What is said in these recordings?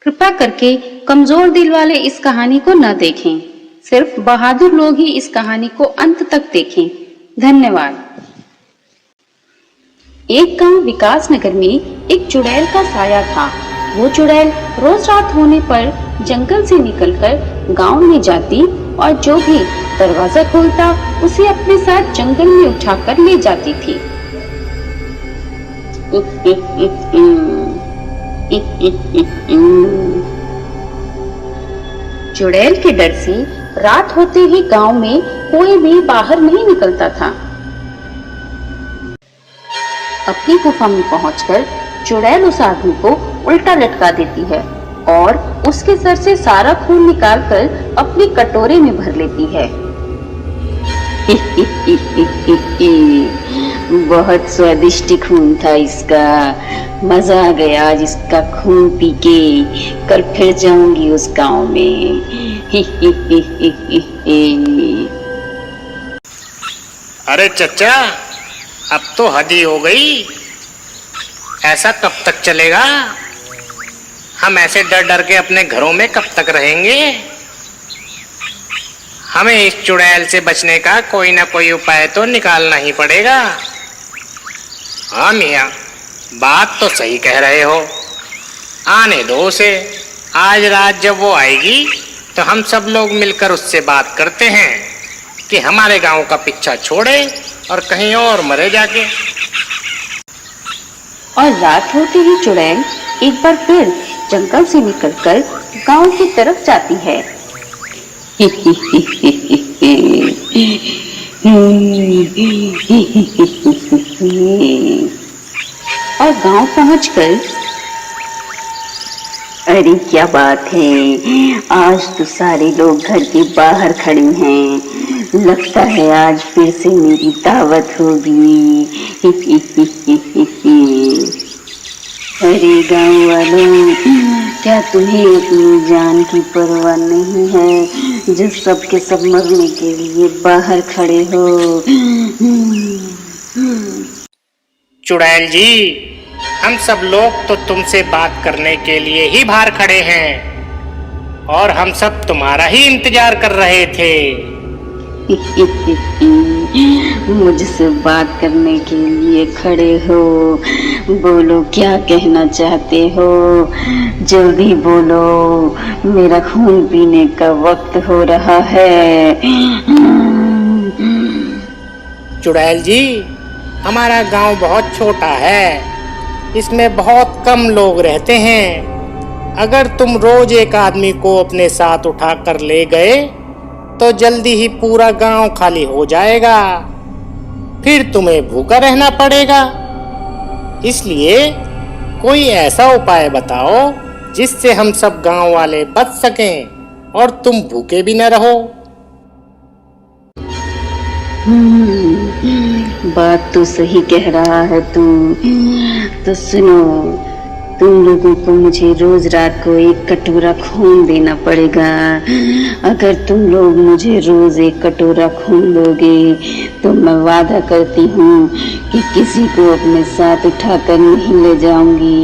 कृपया करके कमजोर दिल वाले इस कहानी को न देखें। सिर्फ बहादुर लोग ही इस कहानी को अंत तक देखें। धन्यवाद। एक गांव विकास नगर में एक चुड़ैल का साया था। वो चुड़ैल रोज रात होने पर जंगल से निकलकर गांव में जाती और जो भी दरवाजा खोलता उसे अपने साथ जंगल में उठाकर ले जाती थी। चुड़ैल के डर से रात होते ही गांव में कोई भी बाहर नहीं निकलता था। अपनी गुफा में पहुंचकर चुड़ैल उस आदमी को उल्टा लटका देती है और उसके सर से सारा खून निकालकर अपने कटोरे में भर लेती है। बहुत स्वादिष्ट खून था इसका, मजा आ गया आज इसका खून पी के। कल फिर जाऊंगी उस गांव में। अरे चचा, अब तो हद ही हो गई। ऐसा कब तक चलेगा? हम ऐसे डर डर के अपने घरों में कब तक रहेंगे? हमें इस चुड़ैल से बचने का कोई ना कोई उपाय तो निकालना ही पड़ेगा। हाँ मियाँ, बात तो सही कह रहे हो। आने दो उसे। आज रात जब वो आएगी तो हम सब लोग मिलकर उससे बात करते हैं कि हमारे गांव का पीछा छोड़े और कहीं और मरे जाके। और रात होते ही चुड़ैल एक बार फिर जंगल से निकलकर गांव की तरफ जाती है। और गांव पहुंचकर, अरे क्या बात है, आज तो सारे लोग घर के बाहर खड़े हैं। लगता है आज फिर से मेरी दावत होगी। अरे गांव वालों, क्या तुम्हें अपनी जान की परवाह नहीं है जो सबके सब मरने के लिए बाहर खड़े हो? चुड़ैल जी, हम सब लोग तो तुमसे बात करने के लिए ही बाहर खड़े हैं और हम सब तुम्हारा ही इंतजार कर रहे थे। मुझसे बात करने के लिए खड़े हो? बोलो, क्या कहना चाहते हो? जल्दी बोलो, मेरा खून पीने का वक्त हो रहा है। चुड़ैल जी, हमारा गांव बहुत छोटा है, इसमें बहुत कम लोग रहते हैं। अगर तुम रोज एक आदमी को अपने साथ उठा कर ले गए तो जल्दी ही पूरा गांव खाली हो जाएगा। फिर तुम्हें भूखा रहना पड़ेगा। इसलिए कोई ऐसा उपाय बताओ जिससे हम सब गांव वाले बच सकें और तुम भूखे भी न रहो। बात तो सही कह रहा है तू। तो सुनो, तुम लोगों को मुझे रोज रात को एक कटोरा खून देना पड़ेगा। अगर तुम लोग मुझे रोज एक कटोरा खून दोगे तो मैं वादा करती हूँ कि किसी को अपने साथ उठाकर नहीं ले जाऊंगी।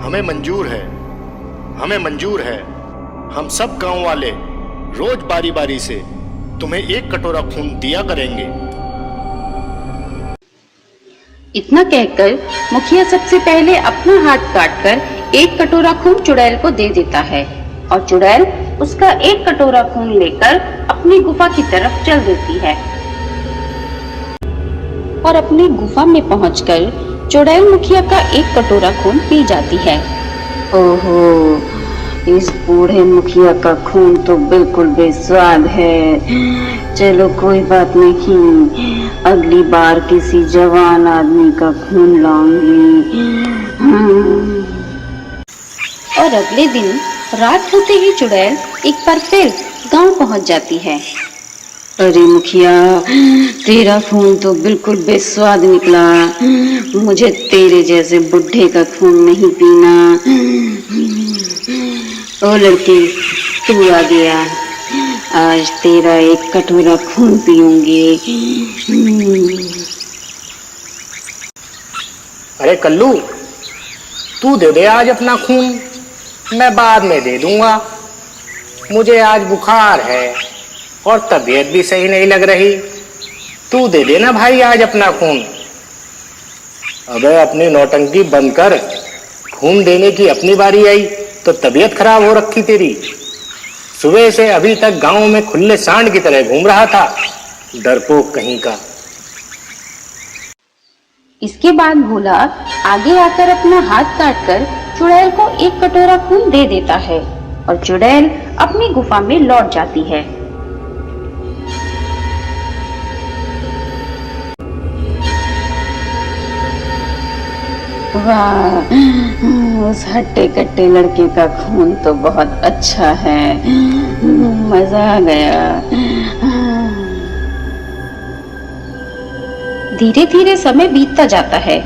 हमें मंजूर है, हमें मंजूर है। हम सब गांव वाले रोज बारी बारी से तुम्हें एक कटोरा खून दिया करेंगे। इतना कहकर मुखिया सबसे पहले अपना हाथ काटकर एक कटोरा खून चुड़ैल को दे देता है और चुड़ैल उसका एक कटोरा खून लेकर अपनी गुफा की तरफ चल देती है। और अपनी गुफा में पहुंचकर चुड़ैल मुखिया का एक कटोरा खून पी जाती है। ओहो, इस बूढ़े मुखिया का खून तो बिल्कुल बेस्वाद है। चलो कोई बात नहीं, अगली बार किसी जवान आदमी का खून लाऊंगी। और अगले दिन रात होते ही चुड़ैल एक बार फिर गांव पहुंच जाती है। अरे मुखिया, तेरा खून तो बिल्कुल बेस्वाद निकला। मुझे तेरे जैसे बुढ़े का खून नहीं पीना। ओ लड़की, तू आ गया, आज तेरा एक कटोरा खून पीऊंगी। अरे कल्लू, तू दे दे आज अपना खून, मैं बाद में दे दूंगा। मुझे आज बुखार है और तबीयत भी सही नहीं लग रही। तू दे देना भाई आज अपना खून। अबे अपनी नौटंकी बंद कर। खून देने की अपनी बारी आई तो तबीयत खराब हो रखी तेरी। सुबह से अभी तक गांव में खुले सांड की तरह घूम रहा था, डरपोक कहीं का। इसके बाद भोला आगे आकर अपना हाथ काटकर चुड़ैल को एक कटोरा खून दे देता है और चुड़ैल अपनी गुफा में लौट जाती है। वाह, उस हट्टे कट्टे लड़के का खून तो बहुत अच्छा है, मजा आ गया। धीरे धीरे समय बीतता जाता है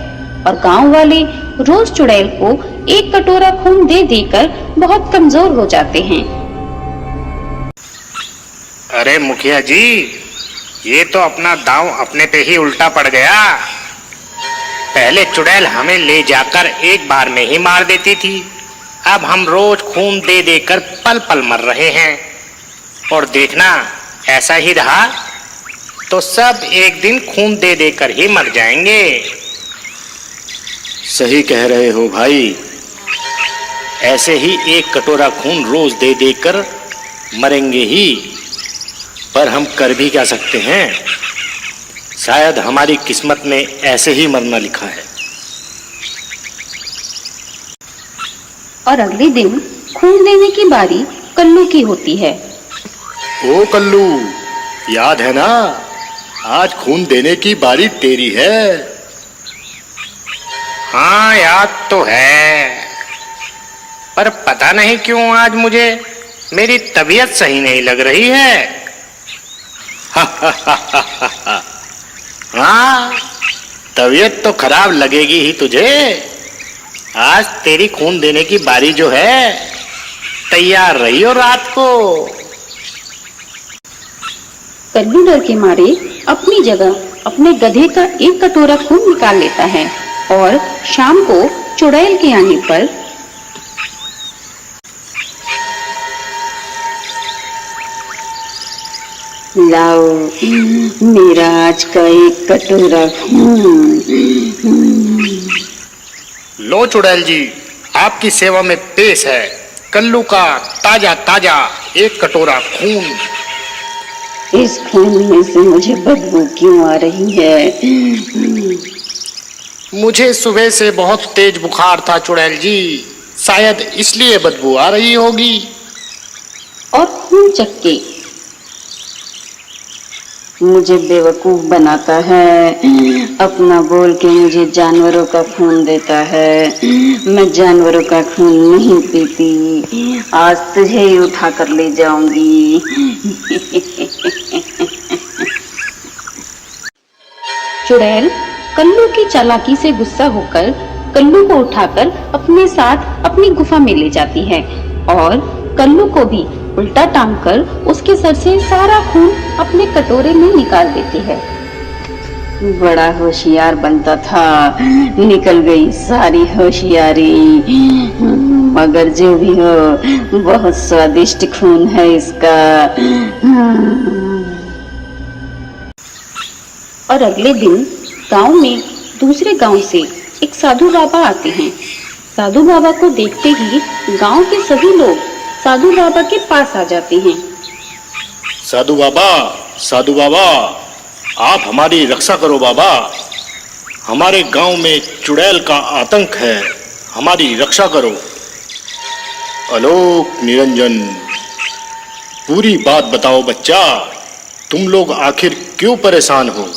और गांव वाले रोज चुड़ैल को एक कटोरा खून दे देकर बहुत कमजोर हो जाते हैं। अरे मुखिया जी, ये तो अपना दांव अपने पे ही उल्टा पड़ गया। पहले चुड़ैल हमें ले जाकर एक बार में ही मार देती थी, अब हम रोज खून दे देकर पल पल मर रहे हैं। और देखना ऐसा ही रहा तो सब एक दिन खून दे देकर ही मर जाएंगे। सही कह रहे हो भाई, ऐसे ही एक कटोरा खून रोज दे देकर मरेंगे ही। पर हम कर भी क्या सकते हैं, शायद हमारी किस्मत में ऐसे ही मरना लिखा है। और अगले दिन खून देने की बारी कल्लू की होती है। ओ कल्लू, याद है ना, आज खून देने की बारी तेरी है। हाँ याद तो है, पर पता नहीं क्यों आज मुझे मेरी तबीयत सही नहीं लग रही है। हाँ, तबीयत तो खराब लगेगी ही तुझे। आज तेरी खून देने की बारी जो है, तैयार रहियो रात को। कल्लू डर के मारे अपनी जगह अपने गधे का एक कटोरा खून निकाल लेता है और शाम को चुड़ैल के आने पर लाओ मेरा आज का एक कटोरा खून। लो चुड़ैल जी, आपकी सेवा में पेश है कल्लू का ताजा ताजा एक कटोरा खून। इस खून में से मुझे बदबू क्यों आ रही है? मुझे सुबह से बहुत तेज बुखार था चुड़ैल जी, शायद इसलिए बदबू आ रही होगी। और खून चक्के मुझे बेवकूफ बनाता है, अपना बोल के मुझे जानवरों का खून देता है। मैं जानवरों का खून नहीं पीती, आज तुझे ही उठा कर ले जाऊंगी। चुड़ैल कल्लू की चालाकी से गुस्सा होकर कल्लू को उठाकर अपने साथ अपनी गुफा में ले जाती है और कल्लू को भी उल्टा टांग कर उसके सर से सारा खून अपने कटोरे में निकाल देती है। बड़ा होशियार बनता था, निकल गई सारी होशियारी। मगर जो भी हो, बहुत स्वादिष्ट खून है इसका। और अगले दिन गांव में दूसरे गांव से एक साधु बाबा आते हैं। साधु बाबा को देखते ही गांव के सभी लोग साधु बाबा के पास आ जाते हैं। साधु बाबा, साधु बाबा, आप हमारी रक्षा करो बाबा। हमारे गांव में चुड़ैल का आतंक है, हमारी रक्षा करो। आलोक निरंजन, पूरी बात बताओ बच्चा, तुम लोग आखिर क्यों परेशान हो?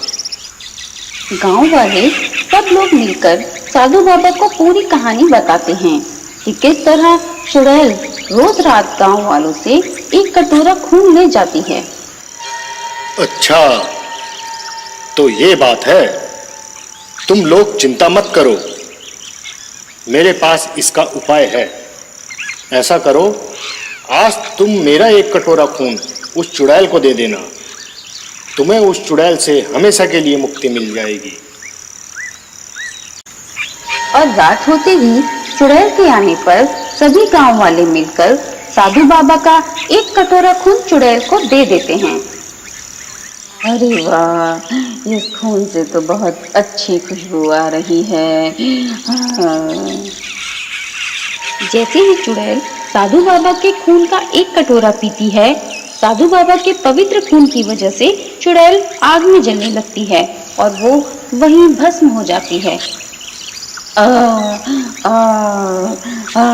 गांव वाले सब लोग मिलकर साधु बाबा को पूरी कहानी बताते हैं कि किस तरह चुड़ैल रोज रात गांव वालों से एक कटोरा खून ले जाती है। अच्छा, तो ये बात है। तुम लोग चिंता मत करो, मेरे पास इसका उपाय है। ऐसा करो, आज तुम मेरा एक कटोरा खून उस चुड़ैल को दे देना, तुम्हें उस चुड़ैल से हमेशा के लिए मुक्ति मिल जाएगी। और रात होते ही चुड़ैल के आने पर सभी गांव वाले मिलकर साधु बाबा का एक कटोरा खून चुड़ैल को दे देते हैं। अरे वाह, इस खून से तो बहुत अच्छी खुशबू आ रही है। जैसे ही चुड़ैल साधु बाबा के खून का एक कटोरा पीती है, साधु बाबा के पवित्र खून की वजह से चुड़ैल आग में जलने लगती है और वो वहीं भस्म हो जाती है। आ, आ, आ,